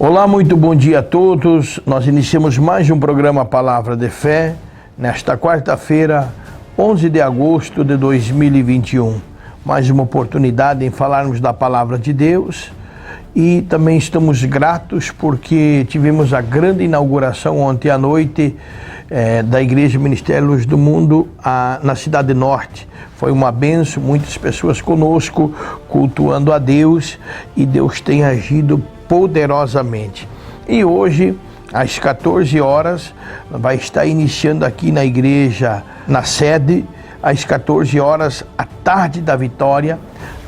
Olá, muito bom dia a todos. Nós iniciamos mais um programa Palavra de Fé, nesta quarta-feira, 11 de agosto de 2021. Mais uma oportunidade em falarmos da Palavra de Deus e também estamos gratos porque tivemos a grande inauguração ontem à noite da Igreja Ministério Luz do Mundo na Cidade Norte. Foi uma bênção, muitas pessoas conosco, cultuando a Deus, e Deus tem agido poderosamente. E hoje, às 14 horas, vai estar iniciando aqui na igreja, na sede, às 14 horas, a tarde da vitória,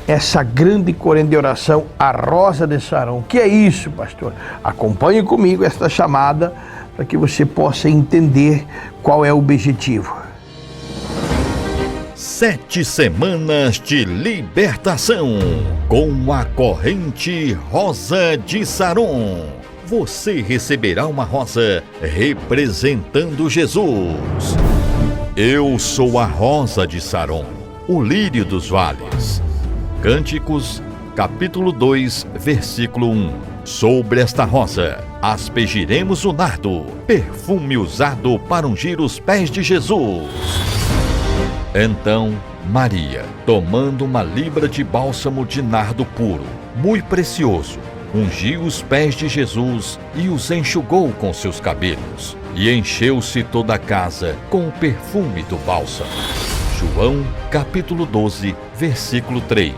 essa grande corrente de oração, a Rosa de Saron. O que é isso, pastor? Acompanhe comigo esta chamada para que você possa entender qual é o objetivo. 7 semanas de libertação com a corrente Rosa de Saron. Você receberá uma rosa representando Jesus. Eu sou a Rosa de Saron, o lírio dos vales. Cânticos, capítulo 2, versículo 1. Sobre esta rosa aspergiremos o nardo, perfume usado para ungir os pés de Jesus. Então Maria, tomando uma libra de bálsamo de nardo puro, muito precioso, ungiu os pés de Jesus e os enxugou com seus cabelos, e encheu-se toda a casa com o perfume do bálsamo. João, capítulo 12, versículo 3.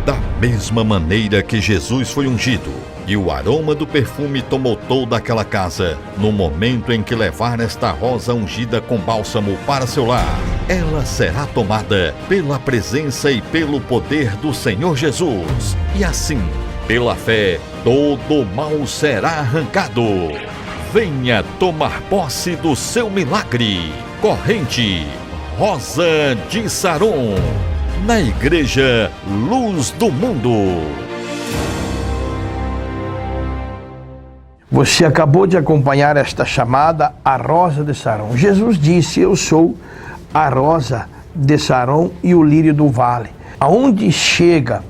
Da mesma maneira que Jesus foi ungido, e o aroma do perfume tomou toda aquela casa, no momento em que levar esta rosa ungida com bálsamo para seu lar, ela será tomada pela presença e pelo poder do Senhor Jesus. E assim, pela fé, todo o mal será arrancado. Venha tomar posse do seu milagre. Corrente Rosa de Saron, na Igreja Luz do Mundo. Você acabou de acompanhar esta chamada, a Rosa de Saron. Jesus disse: eu sou a Rosa de Saron e o lírio do vale. Aonde chega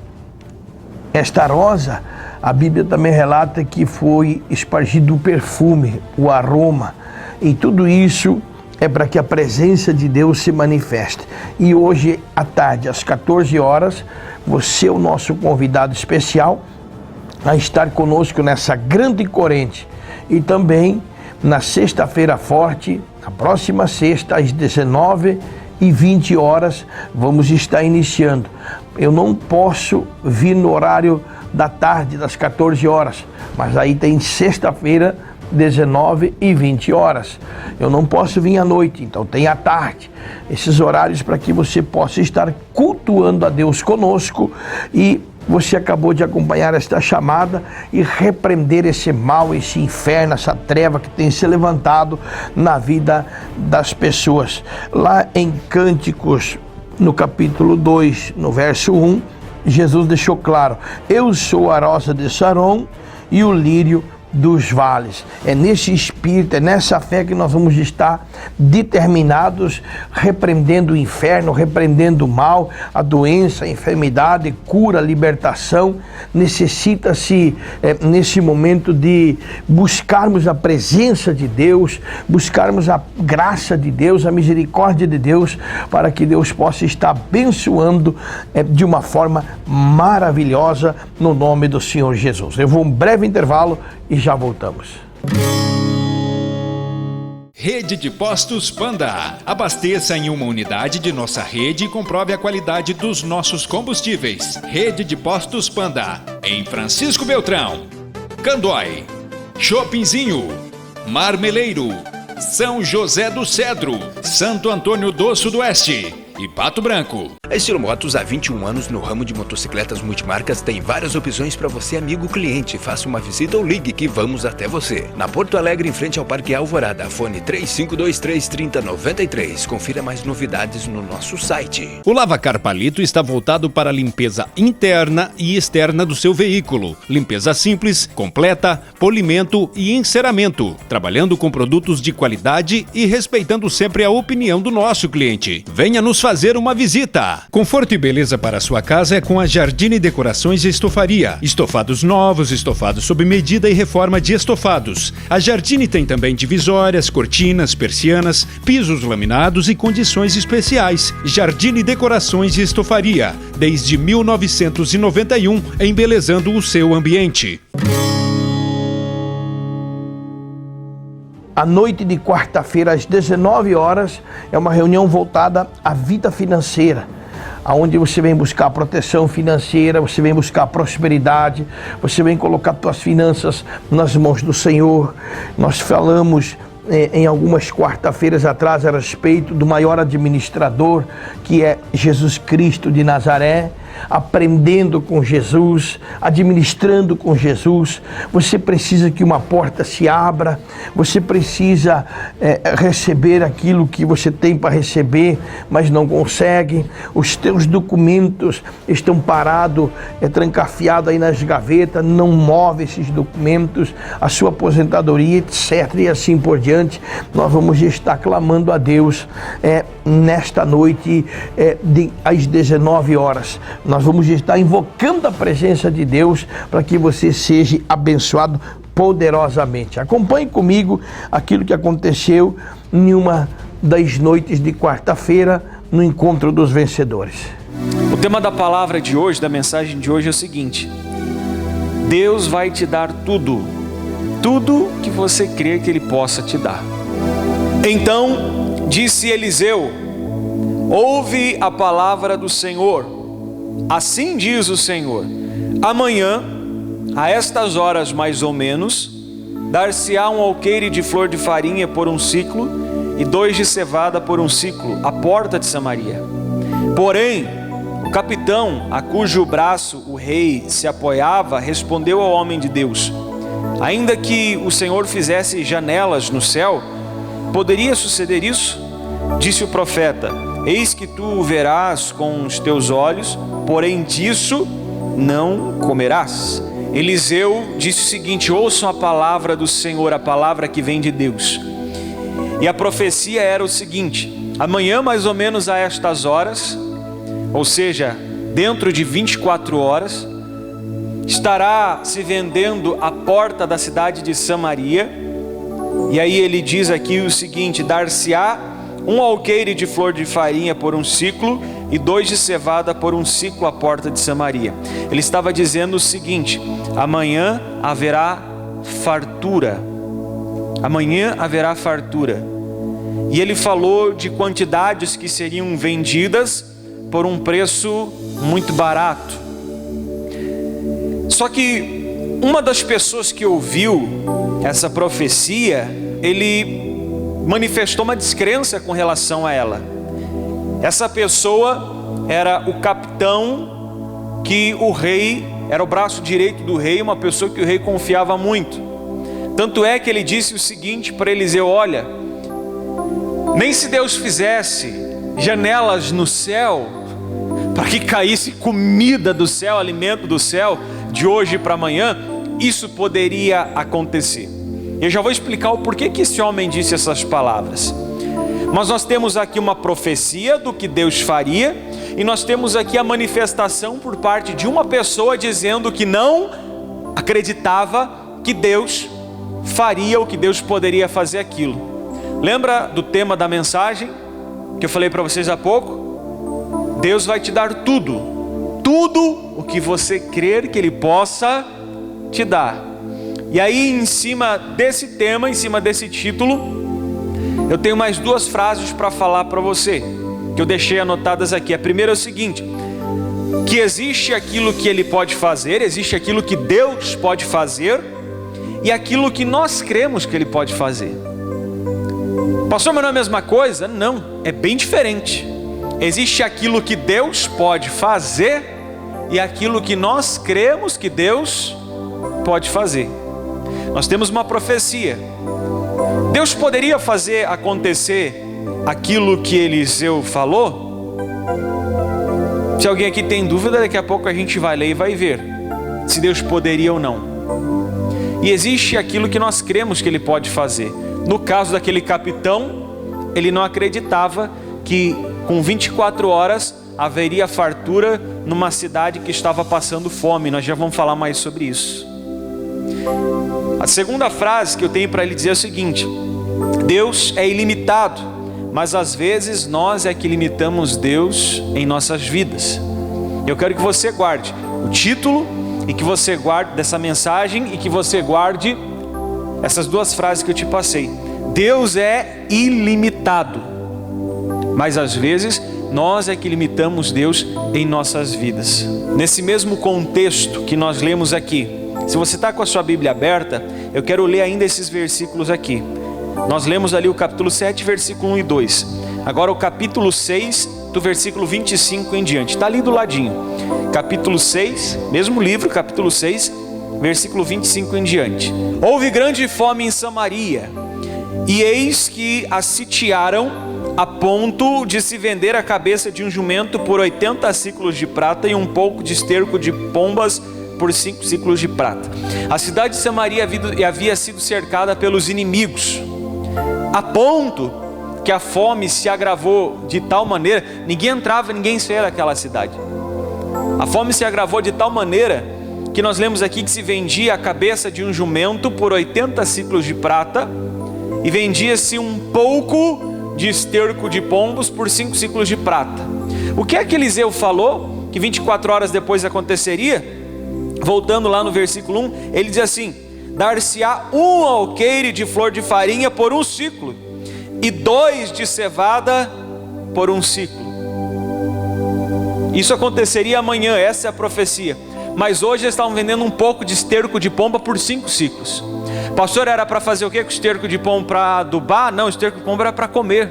esta rosa, a Bíblia também relata que foi espargido o perfume, o aroma, e tudo isso é para que a presença de Deus se manifeste. E hoje à tarde, às 14 horas, você é o nosso convidado especial a estar conosco nessa grande corrente. E também na sexta-feira forte, na próxima sexta, às 19h20, vamos estar iniciando. Eu não posso vir no horário da tarde, das 14 horas, mas aí tem sexta-feira, 19h20. Eu não posso vir à noite, então tem à tarde. Esses horários para que você possa estar cultuando a Deus conosco. E você acabou de acompanhar esta chamada e repreender esse mal, esse inferno, essa treva que tem se levantado na vida das pessoas. Lá em Cânticos, no capítulo 2, no verso 1, Jesus deixou claro: eu sou a Rosa de Saron e o lírio dos vales. É nesse espírito, é nessa fé que nós vamos estar determinados, repreendendo o inferno, repreendendo o mal, a doença, a enfermidade, cura, libertação. Necessita-se nesse momento de buscarmos a presença de Deus, buscarmos a graça de Deus, a misericórdia de Deus, para que Deus possa estar abençoando de uma forma maravilhosa, no nome do Senhor Jesus. Eu vou um breve intervalo e já voltamos. Rede de Postos Panda. Abasteça em uma unidade de nossa rede e comprove a qualidade dos nossos combustíveis. Rede de Postos Panda, em Francisco Beltrão, Candói, Chopinzinho, Marmeleiro, São José do Cedro, Santo Antônio do Sudoeste e Pato Branco. A Estilo Motos, há 21 anos no ramo de motocicletas multimarcas, tem várias opções para você, amigo cliente. Faça uma visita ou ligue que vamos até você. Na Porto Alegre, em frente ao Parque Alvorada, fone 35233093. Confira mais novidades no nosso site. O Lavacar Palito está voltado para a limpeza interna e externa do seu veículo. Limpeza simples, completa, polimento e enceramento. Trabalhando com produtos de qualidade e respeitando sempre a opinião do nosso cliente. Venha nos fazer uma visita. Conforto e beleza para a sua casa é com a Jardine Decorações e Estofaria. Estofados novos, estofados sob medida e reforma de estofados. A Jardine tem também divisórias, cortinas, persianas, pisos laminados e condições especiais. Jardine Decorações e Estofaria, desde 1991, embelezando o seu ambiente. A noite de quarta-feira, às 19 horas, é uma reunião voltada à vida financeira, onde você vem buscar proteção financeira, você vem buscar prosperidade, você vem colocar suas finanças nas mãos do Senhor. Nós falamos em algumas quarta-feiras atrás a respeito do maior administrador, que é Jesus Cristo de Nazaré. Aprendendo com Jesus, administrando com Jesus. Você precisa que uma porta se abra, você precisa receber aquilo que você tem para receber, mas não consegue. Os teus documentos estão parados, trancafiados aí nas gavetas, não move esses documentos, a sua aposentadoria, etc. e assim por diante. Nós vamos estar clamando a Deus nesta noite às 19 horas. Nós vamos estar invocando a presença de Deus para que você seja abençoado poderosamente. Acompanhe comigo aquilo que aconteceu em uma das noites de quarta-feira no Encontro dos Vencedores. O tema da palavra de hoje, da mensagem de hoje é o seguinte: Deus vai te dar tudo que você crê que Ele possa te dar. Então disse Eliseu: ouve a palavra do Senhor. Assim diz o Senhor: amanhã, a estas horas mais ou menos, dar-se-á um alqueire de flor de farinha por um ciclo e 2 de cevada por um ciclo, à porta de Samaria. Porém, o capitão, a cujo braço o rei se apoiava, respondeu ao homem de Deus: ainda que o Senhor fizesse janelas no céu, poderia suceder isso? Disse o profeta: eis que tu o verás com os teus olhos, porém disso não comerás. Eliseu disse o seguinte: ouçam a palavra do Senhor, a palavra que vem de Deus. E a profecia era o seguinte: amanhã mais ou menos a estas horas, ou seja, dentro de 24 horas, estará se vendendo a porta da cidade de Samaria. E aí ele diz aqui o seguinte: dar-se-á um alqueire de flor de farinha por um ciclo e 2 de cevada por um ciclo à porta de Samaria. Ele estava dizendo o seguinte: amanhã haverá fartura. Amanhã haverá fartura. E ele falou de quantidades que seriam vendidas por um preço muito barato. Só que uma das pessoas que ouviu essa profecia, ele manifestou uma descrença com relação a ela. Essa pessoa era o capitão que o rei, era o braço direito do rei, uma pessoa que o rei confiava muito. Tanto é que ele disse o seguinte para Eliseu: olha, nem se Deus fizesse janelas no céu para que caísse comida do céu, alimento do céu, de hoje para amanhã, isso poderia acontecer. Eu já vou explicar o porquê que esse homem disse essas palavras. Mas nós temos aqui uma profecia do que Deus faria, e nós temos aqui a manifestação por parte de uma pessoa dizendo que não acreditava que Deus faria ou que Deus poderia fazer aquilo. Lembra do tema da mensagem que eu falei para vocês há pouco? Deus vai te dar tudo o que você crer que Ele possa te dar. E aí, em cima desse tema, em cima desse título, eu tenho mais 2 frases para falar para você, que eu deixei anotadas aqui. A primeira é o seguinte: que existe aquilo que Ele pode fazer, existe aquilo que Deus pode fazer, e aquilo que nós cremos que Ele pode fazer. Pastor, mas não é a mesma coisa? Não, é bem diferente. Existe aquilo que Deus pode fazer e aquilo que nós cremos que Deus pode fazer. Nós temos uma profecia. Deus poderia fazer acontecer aquilo que Eliseu falou? Se alguém aqui tem dúvida, daqui a pouco a gente vai ler e vai ver se Deus poderia ou não. E existe aquilo que nós cremos que Ele pode fazer. No caso daquele capitão, ele não acreditava que com 24 horas haveria fartura numa cidade que estava passando fome. Nós já vamos falar mais sobre isso. A segunda frase que eu tenho para lhe dizer é o seguinte: Deus é ilimitado, mas às vezes nós é que limitamos Deus em nossas vidas. Eu quero que você guarde o título e que você guarde dessa mensagem e que você guarde essas duas frases que eu te passei. Deus é ilimitado, mas às vezes nós é que limitamos Deus em nossas vidas. Nesse mesmo contexto que nós lemos aqui, se você está com a sua Bíblia aberta, eu quero ler ainda esses versículos aqui. Nós lemos ali o capítulo 7, versículo 1 e 2. Agora o capítulo 6, do versículo 25 em diante. Está ali do ladinho. Capítulo 6, mesmo livro, capítulo 6, versículo 25 em diante. Houve grande fome em Samaria, e eis que a sitiaram a ponto de se vender a cabeça de um jumento por 80 siclos de prata e um pouco de esterco de pombas por 5 siclos de prata. A cidade de Samaria havia sido cercada pelos inimigos, a ponto que a fome se agravou de tal maneira, ninguém entrava, ninguém saía daquela cidade. A fome se agravou de tal maneira que nós lemos aqui que se vendia a cabeça de um jumento por 80 siclos de prata e vendia-se um pouco de esterco de pombos por 5 siclos de prata. O que é que Eliseu falou que 24 horas depois aconteceria? Voltando lá no versículo 1, ele diz assim: dar-se-á um alqueire de flor de farinha por 1 siclo, e 2 de cevada por 1 siclo. Isso aconteceria amanhã, essa é a profecia. Mas hoje eles estavam vendendo um pouco de esterco de pomba por 5 siclos. Pastor, era para fazer o que com esterco de pomba? Para adubar? Não, esterco de pomba era para comer.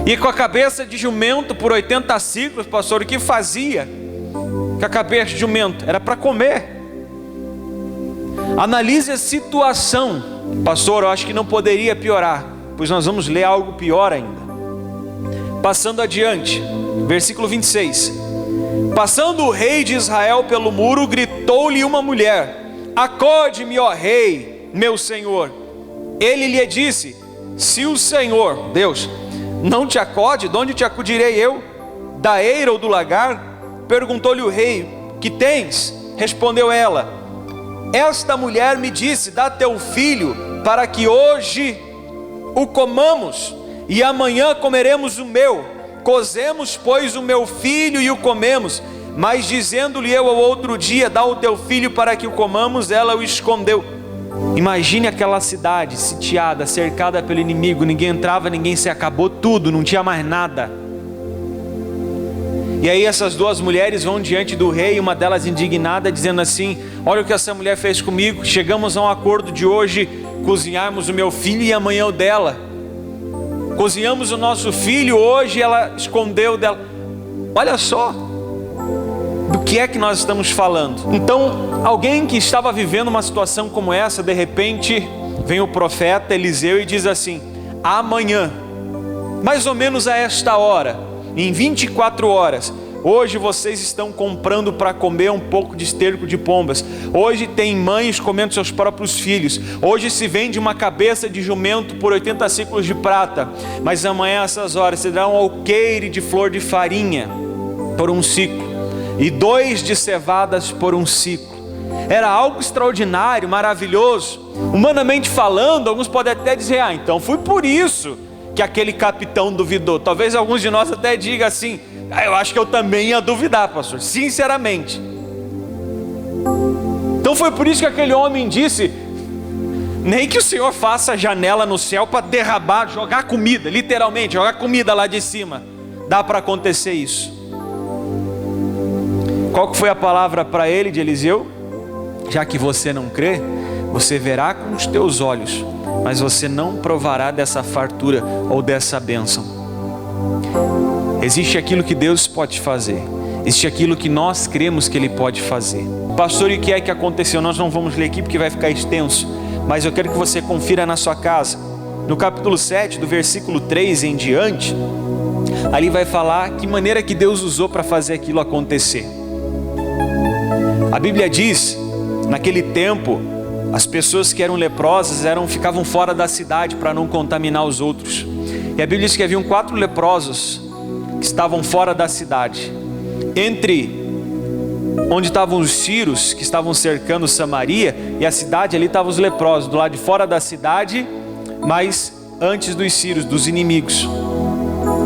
E com a cabeça de jumento por 80 siclos, pastor, o que fazia com a cabeça de jumento? Era para comer. Analise a situação. Pastor, eu acho que não poderia piorar, pois nós vamos ler algo pior ainda. Passando adiante, versículo 26. Passando o rei de Israel pelo muro, gritou-lhe uma mulher: acode-me, ó rei, meu senhor. Ele lhe disse: se o Senhor, Deus, não te acode, de onde te acudirei eu? Da eira ou do lagar? Perguntou-lhe o rei: que tens? Respondeu ela: esta mulher me disse: dá teu filho, para que hoje o comamos, e amanhã comeremos o meu. Cozemos, pois, o meu filho e o comemos. Mas dizendo-lhe eu ao outro dia: dá o teu filho para que o comamos, ela o escondeu. Imagine aquela cidade sitiada, cercada pelo inimigo, ninguém entrava, ninguém se acabou tudo, não tinha mais nada. E aí essas duas mulheres vão diante do rei, uma delas indignada, dizendo assim: olha o que essa mulher fez comigo, chegamos a um acordo de hoje cozinharmos o meu filho e amanhã o dela. Cozinhamos o nosso filho, hoje ela escondeu dela. Olha só do que é que nós estamos falando. Então, alguém que estava vivendo uma situação como essa, de repente vem o profeta Eliseu e diz assim: amanhã, mais ou menos a esta hora, em 24 horas, hoje vocês estão comprando para comer um pouco de esterco de pombas. Hoje tem mães comendo seus próprios filhos. Hoje se vende uma cabeça de jumento por 80 siclos de prata. Mas amanhã a essas horas se dá um alqueire de flor de farinha por 1 siclo, e 2 de cevadas por 1 siclo. Era algo extraordinário, maravilhoso. Humanamente falando, alguns podem até dizer: ah, então foi por isso que aquele capitão duvidou. Talvez alguns de nós até digam assim: ah, eu acho que eu também ia duvidar, pastor, sinceramente. Então foi por isso que aquele homem disse: nem que o Senhor faça janela no céu para derramar, jogar comida, literalmente, jogar comida lá de cima, dá para acontecer isso. Qual que foi a palavra para ele de Eliseu? Já que você não crê, você verá com os teus olhos, mas você não provará dessa fartura ou dessa bênção. Existe aquilo que Deus pode fazer, existe aquilo que nós cremos que Ele pode fazer. Pastor, e o que é que aconteceu? Nós não vamos ler aqui porque vai ficar extenso, mas eu quero que você confira na sua casa. No capítulo 7, do versículo 3 em diante, ali vai falar que maneira que Deus usou para fazer aquilo acontecer. A Bíblia diz, naquele tempo, as pessoas que eram leprosas ficavam fora da cidade para não contaminar os outros. E a Bíblia diz que haviam 4 leprosos que estavam fora da cidade. Entre onde estavam os sírios que estavam cercando Samaria e a cidade, ali estavam os leprosos, do lado de fora da cidade, mas antes dos sírios, dos inimigos.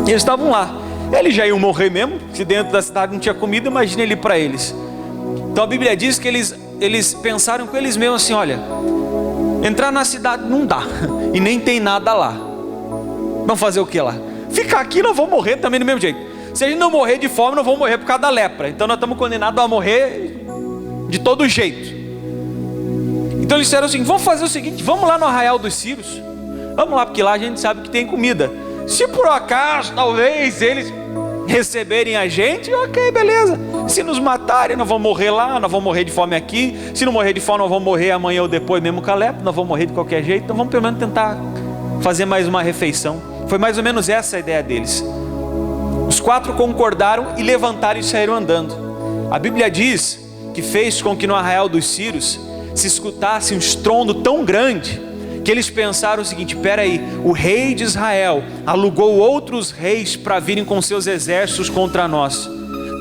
E eles estavam lá. Eles já iam morrer mesmo, se dentro da cidade não tinha comida, imagina ele para eles. Então a Bíblia diz que eles pensaram com eles mesmos assim: olha, entrar na cidade não dá, e nem tem nada lá. Vamos fazer o que lá? Ficar aqui nós vamos morrer também do mesmo jeito. Se a gente não morrer de fome, nós vamos morrer por causa da lepra. Então nós estamos condenados a morrer de todo jeito. Então eles disseram assim: vamos fazer o seguinte, vamos lá no arraial dos sírios. Vamos lá, porque lá a gente sabe que tem comida. Se por acaso, talvez, eles receberem a gente, ok, beleza. Se nos matarem, nós vamos morrer lá, nós vamos morrer de fome aqui. Se não morrer de fome, nós vamos morrer amanhã ou depois mesmo com a lepra. Nós vamos morrer de qualquer jeito. Então vamos pelo menos tentar fazer mais uma refeição. Foi mais ou menos essa a ideia deles. Os 4 concordaram e levantaram e saíram andando. A Bíblia diz que fez com que no arraial dos sírios se escutasse um estrondo tão grande que eles pensaram o seguinte: peraí, o rei de Israel alugou outros reis para virem com seus exércitos contra nós.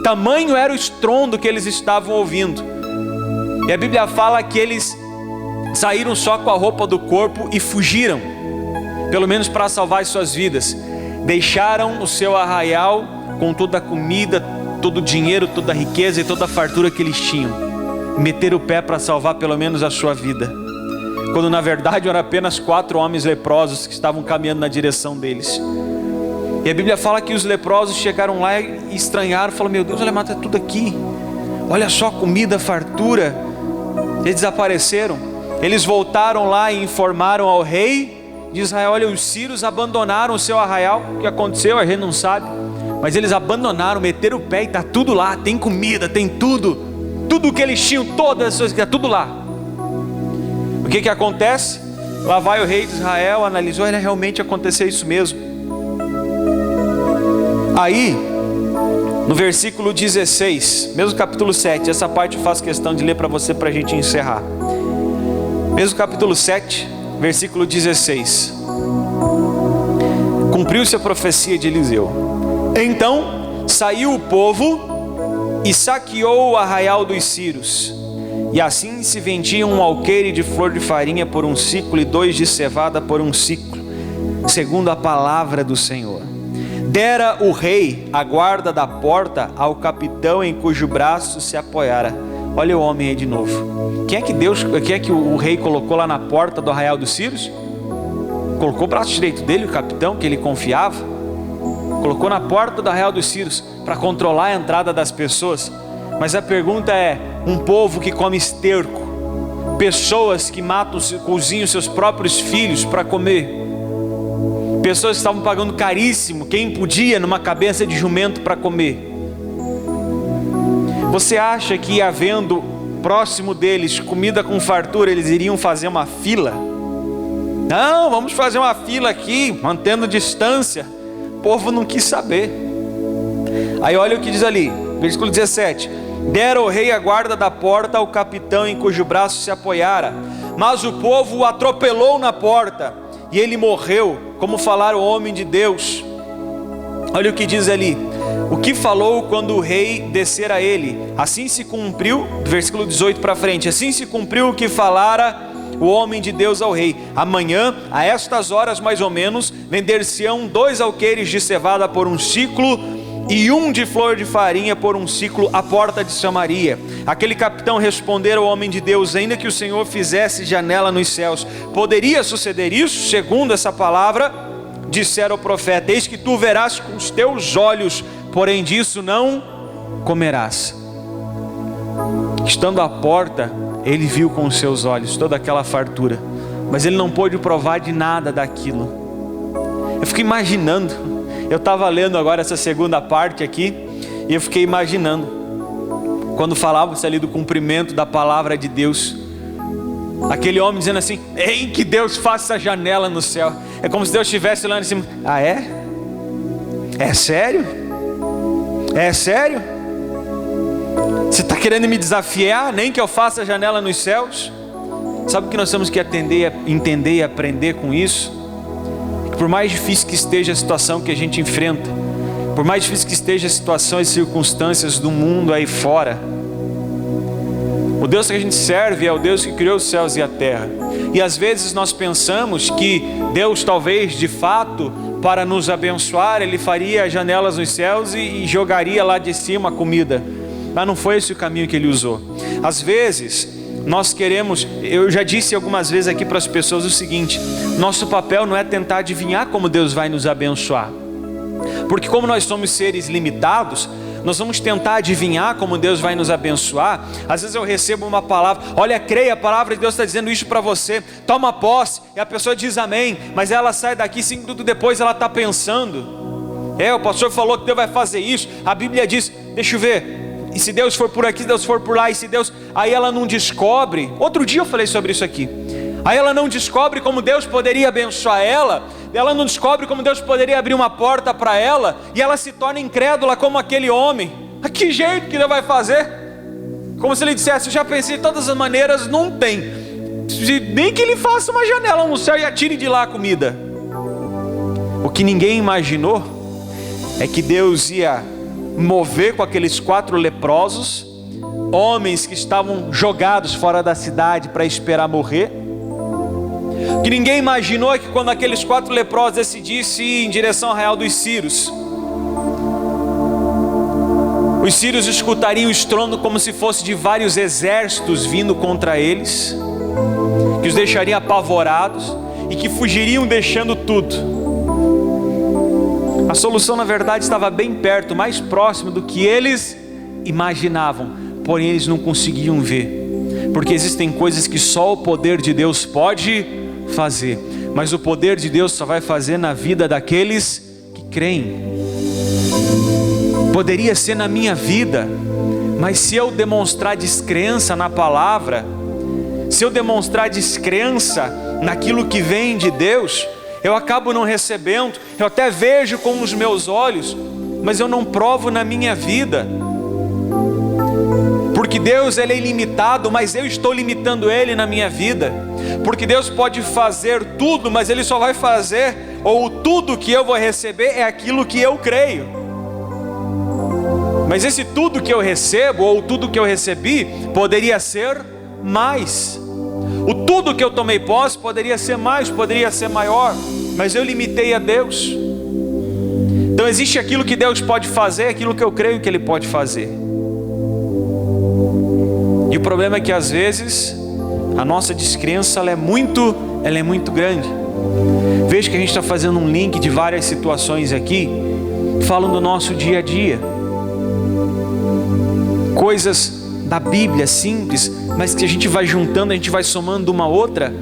Tamanho era o estrondo que eles estavam ouvindo. E a Bíblia fala que eles saíram só com a roupa do corpo e fugiram, pelo menos para salvar as suas vidas. Deixaram o seu arraial com toda a comida, todo o dinheiro, toda a riqueza e toda a fartura que eles tinham. Meteram o pé para salvar pelo menos a sua vida, quando na verdade eram apenas 4 homens leprosos que estavam caminhando na direção deles. E a Bíblia fala que os leprosos chegaram lá e estranharam, falaram: meu Deus, olha, mata tudo aqui, olha só, comida, fartura. Eles desapareceram. Eles voltaram lá e informaram ao rei de Israel: olha, os sírios abandonaram o seu arraial. O que aconteceu a gente não sabe, mas eles abandonaram, meteram o pé e está tudo lá, tem comida, tem tudo, tudo que eles tinham, todas as coisas, está tudo lá. O que acontece? Lá vai o rei de Israel, analisou, olha, realmente aconteceu isso mesmo. Aí, no versículo 16, mesmo capítulo 7, essa parte eu faço questão de ler para você, para a gente encerrar. Mesmo capítulo 7, versículo 16. Cumpriu-se a profecia de Eliseu. Então saiu o povo e saqueou o arraial dos sírios. E assim se vendia um alqueire de flor de farinha por 1 siclo e 2 de cevada por 1 siclo, segundo a palavra do Senhor. Dera o rei a guarda da porta ao capitão em cujo braço se apoiara. Olha o homem aí de novo. Quem é que o rei colocou lá na porta do arraial dos sírios? Colocou o braço direito dele, o capitão que ele confiava. Colocou na porta do arraial dos sírios para controlar a entrada das pessoas. Mas a pergunta é: um povo que come esterco, pessoas que matam, cozinham seus próprios filhos para comer, pessoas que estavam pagando caríssimo, quem podia, numa cabeça de jumento para comer. Você acha que, havendo próximo deles comida com fartura, eles iriam fazer uma fila? Não, vamos fazer uma fila aqui, mantendo distância. O povo não quis saber. Aí olha o que diz ali, versículo 17: dera o rei a guarda da porta ao capitão em cujo braço se apoiara, mas o povo o atropelou na porta, e ele morreu, como falara o homem de Deus. Olha o que diz ali: o que falou quando o rei descer a ele, assim se cumpriu, do versículo 18 para frente, assim se cumpriu o que falara o homem de Deus ao rei: amanhã, a estas horas mais ou menos, vender-se-ão 2 alqueires de cevada por 1 siclo e 1 de flor de farinha por 1 siclo à porta de Samaria. Aquele capitão respondeu ao homem de Deus: ainda que o Senhor fizesse janela nos céus, poderia suceder isso? Segundo essa palavra, dissera o profeta: eis que tu verás com os teus olhos, porém disso não comerás. Estando à porta, ele viu com os seus olhos toda aquela fartura, mas ele não pôde provar de nada daquilo. Eu fico imaginando, eu estava lendo agora essa segunda parte aqui, e eu fiquei imaginando, quando falava-se ali do cumprimento da palavra de Deus, aquele homem dizendo assim: ei, que Deus faça a janela no céu. É como se Deus estivesse lá em cima. Ah, é? É sério? É sério? Você está querendo me desafiar? Nem que eu faça a janela nos céus? Sabe o que nós temos que entender e aprender com isso? por mais difícil que esteja a situação que a gente enfrenta, por mais difícil que esteja as situações e circunstâncias do mundo aí fora, o Deus que a gente serve é o Deus que criou os céus e a terra. E às vezes nós pensamos que Deus talvez de fato, para nos abençoar, Ele faria janelas nos céus e jogaria lá de cima a comida. Mas não foi esse o caminho que Ele usou. Às vezes nós queremos, eu já disse algumas vezes aqui para as pessoas o seguinte: nosso papel não é tentar adivinhar como Deus vai nos abençoar, porque como nós somos seres limitados, nós vamos tentar adivinhar como Deus vai nos abençoar. Às vezes eu recebo uma palavra, olha, creia, a palavra de Deus está dizendo isso para você, toma posse, e a pessoa diz amém, mas ela sai daqui 5 minutos depois, ela está pensando, o pastor falou que Deus vai fazer isso, a Bíblia diz, deixa eu ver, e se Deus for por aqui, se Deus for por lá, e se Deus, aí ela não descobre. Outro dia eu falei sobre isso aqui, aí ela não descobre como Deus poderia abençoar ela não descobre como Deus poderia abrir uma porta para ela, e ela se torna incrédula como aquele homem. A que jeito que Deus vai fazer? Como se ele dissesse, eu já pensei de todas as maneiras, não tem, nem que ele faça uma janela no céu e atire de lá a comida. O que ninguém imaginou é que Deus ia mover com aqueles 4 leprosos, homens que estavam jogados fora da cidade para esperar morrer. O que ninguém imaginou é que quando aqueles 4 leprosos decidissem ir em direção ao arraial dos Círios, os sírios escutariam o estrondo como se fosse de vários exércitos vindo contra eles, que os deixariam apavorados e que fugiriam deixando tudo. A solução na verdade estava bem perto, mais próximo do que eles imaginavam, porém eles não conseguiam ver, porque existem coisas que só o poder de Deus pode fazer, mas o poder de Deus só vai fazer na vida daqueles que creem. Poderia ser na minha vida, mas se eu demonstrar descrença na palavra, se eu demonstrar descrença naquilo que vem de Deus, eu acabo não recebendo. Eu até vejo com os meus olhos, mas eu não provo na minha vida, porque Deus ele é ilimitado, mas eu estou limitando Ele na minha vida. Porque Deus pode fazer tudo, mas Ele só vai fazer, ou tudo que eu vou receber é aquilo que eu creio. Mas esse tudo que eu recebo, ou tudo que eu recebi, poderia ser mais. O tudo que eu tomei posse poderia ser mais, poderia ser maior, mas eu limitei a Deus. Então existe aquilo que Deus pode fazer, aquilo que eu creio que Ele pode fazer. E o problema é que às vezes a nossa descrença ela é muito grande. Veja que a gente está fazendo um link de várias situações aqui, falando do nosso dia a dia. Coisas da Bíblia simples, mas que a gente vai juntando, a gente vai somando uma outra.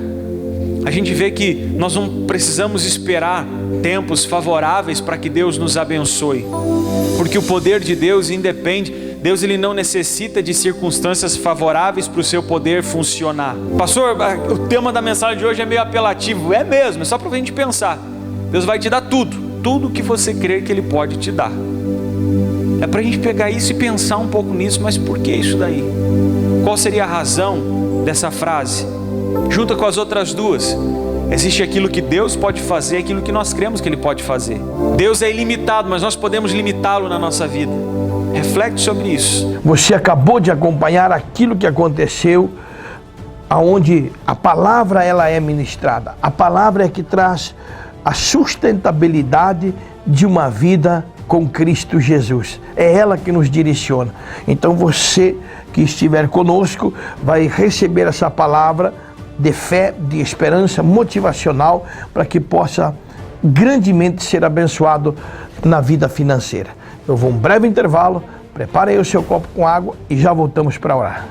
A gente vê que nós não precisamos esperar tempos favoráveis para que Deus nos abençoe, porque o poder de Deus independe. Deus ele não necessita de circunstâncias favoráveis para o seu poder funcionar. Pastor, o tema da mensagem de hoje é meio apelativo. É mesmo, é só para a gente pensar. Deus vai te dar tudo que você crer que Ele pode te dar. É para a gente pegar isso e pensar um pouco nisso, mas por que isso daí? Qual seria a razão dessa frase? Junta com as outras duas. Existe aquilo que Deus pode fazer, aquilo que nós cremos que Ele pode fazer. Deus é ilimitado, mas nós podemos limitá-lo na nossa vida. Reflete sobre isso. Você acabou de acompanhar aquilo que aconteceu, aonde a palavra ela é ministrada. A palavra é que traz a sustentabilidade de uma vida com Cristo Jesus. É ela que nos direciona. Então você que estiver conosco vai receber essa palavra de fé, de esperança, motivacional, para que possa grandemente ser abençoado na vida financeira. Eu vou um breve intervalo, prepare aí o seu copo com água e já voltamos para orar.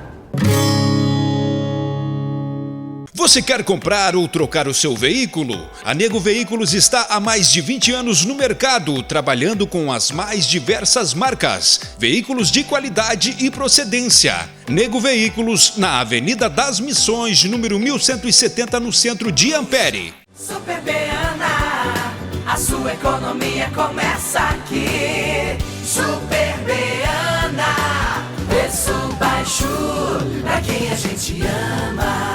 Você quer comprar ou trocar o seu veículo? A Nego Veículos está há mais de 20 anos no mercado, trabalhando com as mais diversas marcas, veículos de qualidade e procedência. Nego Veículos, na Avenida das Missões, número 1170, no centro de Ampere. Super Beana, a sua economia começa aqui. Super Beana, preço baixo pra quem a gente ama.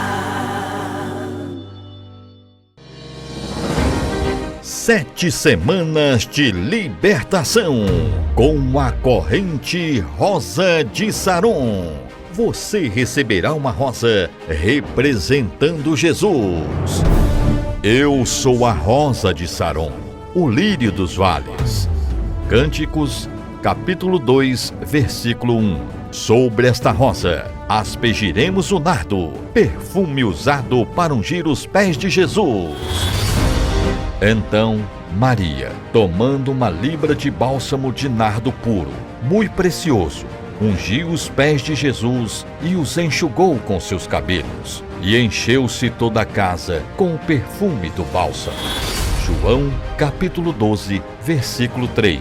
7 semanas de libertação com a corrente rosa de Saron. Você receberá uma rosa representando Jesus. Eu sou a rosa de Saron, o lírio dos vales. Cânticos, capítulo 2, versículo 1. Sobre esta rosa aspergiremos o nardo, perfume usado para ungir os pés de Jesus. Então Maria, tomando uma libra de bálsamo de nardo puro, muito precioso, ungiu os pés de Jesus e os enxugou com seus cabelos, e encheu-se toda a casa com o perfume do bálsamo. João, capítulo 12, versículo 3.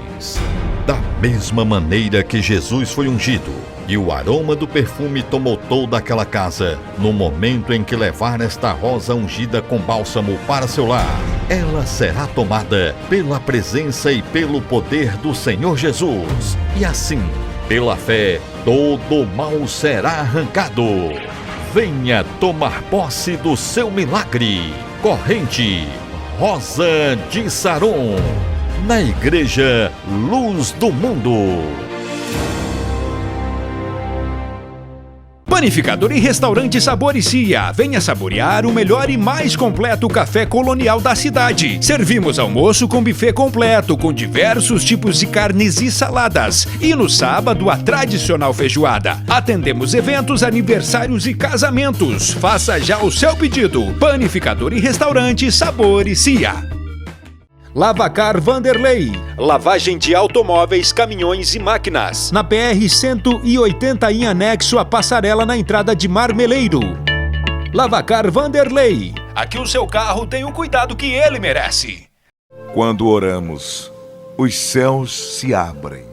Da mesma maneira que Jesus foi ungido, e o aroma do perfume tomou toda aquela casa, no momento em que levar esta rosa ungida com bálsamo para seu lar, ela será tomada pela presença e pelo poder do Senhor Jesus. E assim, pela fé, todo o mal será arrancado. Venha tomar posse do seu milagre. Corrente Rosa de Saron, na Igreja Luz do Mundo. Panificador e Restaurante Saboricia. Venha saborear o melhor e mais completo café colonial da cidade. Servimos almoço com buffet completo, com diversos tipos de carnes e saladas. E no sábado, a tradicional feijoada. Atendemos eventos, aniversários e casamentos. Faça já o seu pedido. Panificador e Restaurante Saboricia. Lavacar Vanderlei, lavagem de automóveis, caminhões e máquinas. Na BR-180 em anexo à passarela na entrada de Marmeleiro. Lavacar Vanderlei, aqui o seu carro tem o cuidado que ele merece. Quando oramos, os céus se abrem.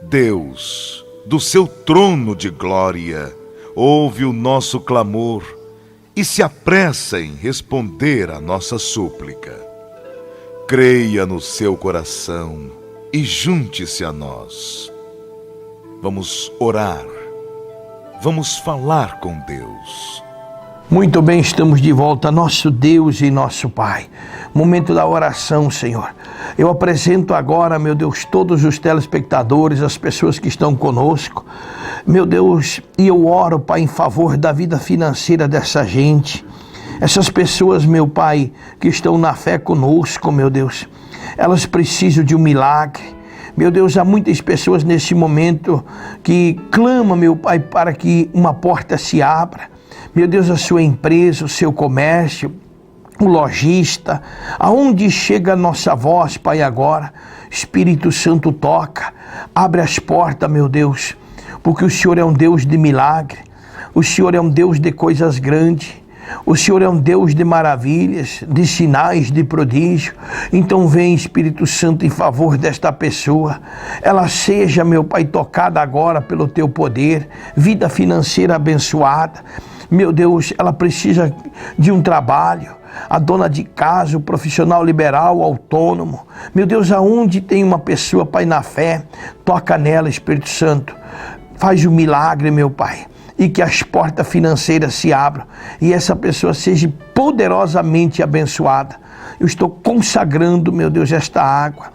Deus, do seu trono de glória, ouve o nosso clamor e se apressa em responder à nossa súplica. Creia no seu coração e junte-se a nós. Vamos orar. Vamos falar com Deus. Muito bem, estamos de volta, nosso Deus e nosso Pai. Momento da oração, Senhor. Eu apresento agora, meu Deus, todos os telespectadores, as pessoas que estão conosco. Meu Deus, e eu oro, Pai, em favor da vida financeira dessa gente. Essas pessoas, meu Pai, que estão na fé conosco, meu Deus, elas precisam de um milagre. Meu Deus, há muitas pessoas nesse momento que clamam, meu Pai, para que uma porta se abra. Meu Deus, a sua empresa, o seu comércio, o lojista, aonde chega a nossa voz, Pai, agora, Espírito Santo toca, abre as portas, meu Deus, porque o Senhor é um Deus de milagre, o Senhor é um Deus de coisas grandes. O Senhor é um Deus de maravilhas, de sinais, de prodígio. Então vem, Espírito Santo, em favor desta pessoa. Ela seja, meu Pai, tocada agora pelo Teu poder, vida financeira abençoada. Meu Deus, ela precisa de um trabalho. A dona de casa, o profissional liberal, autônomo. Meu Deus, aonde tem uma pessoa, Pai, na fé, toca nela, Espírito Santo. Faz um milagre, meu Pai. E que as portas financeiras se abram e essa pessoa seja poderosamente abençoada. Eu estou consagrando, meu Deus, esta água.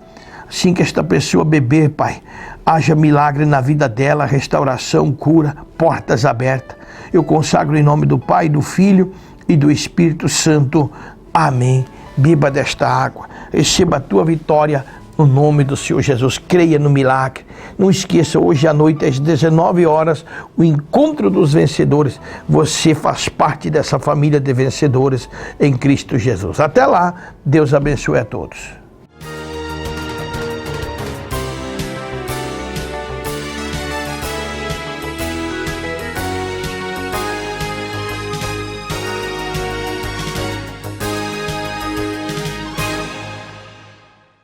Assim que esta pessoa beber, Pai, haja milagre na vida dela, restauração, cura, portas abertas. Eu consagro em nome do Pai, do Filho e do Espírito Santo. Amém. Beba desta água, receba a tua vitória. No nome do Senhor Jesus, creia no milagre. Não esqueça, hoje à noite, às 19 horas, o encontro dos vencedores. Você faz parte dessa família de vencedores em Cristo Jesus. Até lá, Deus abençoe a todos.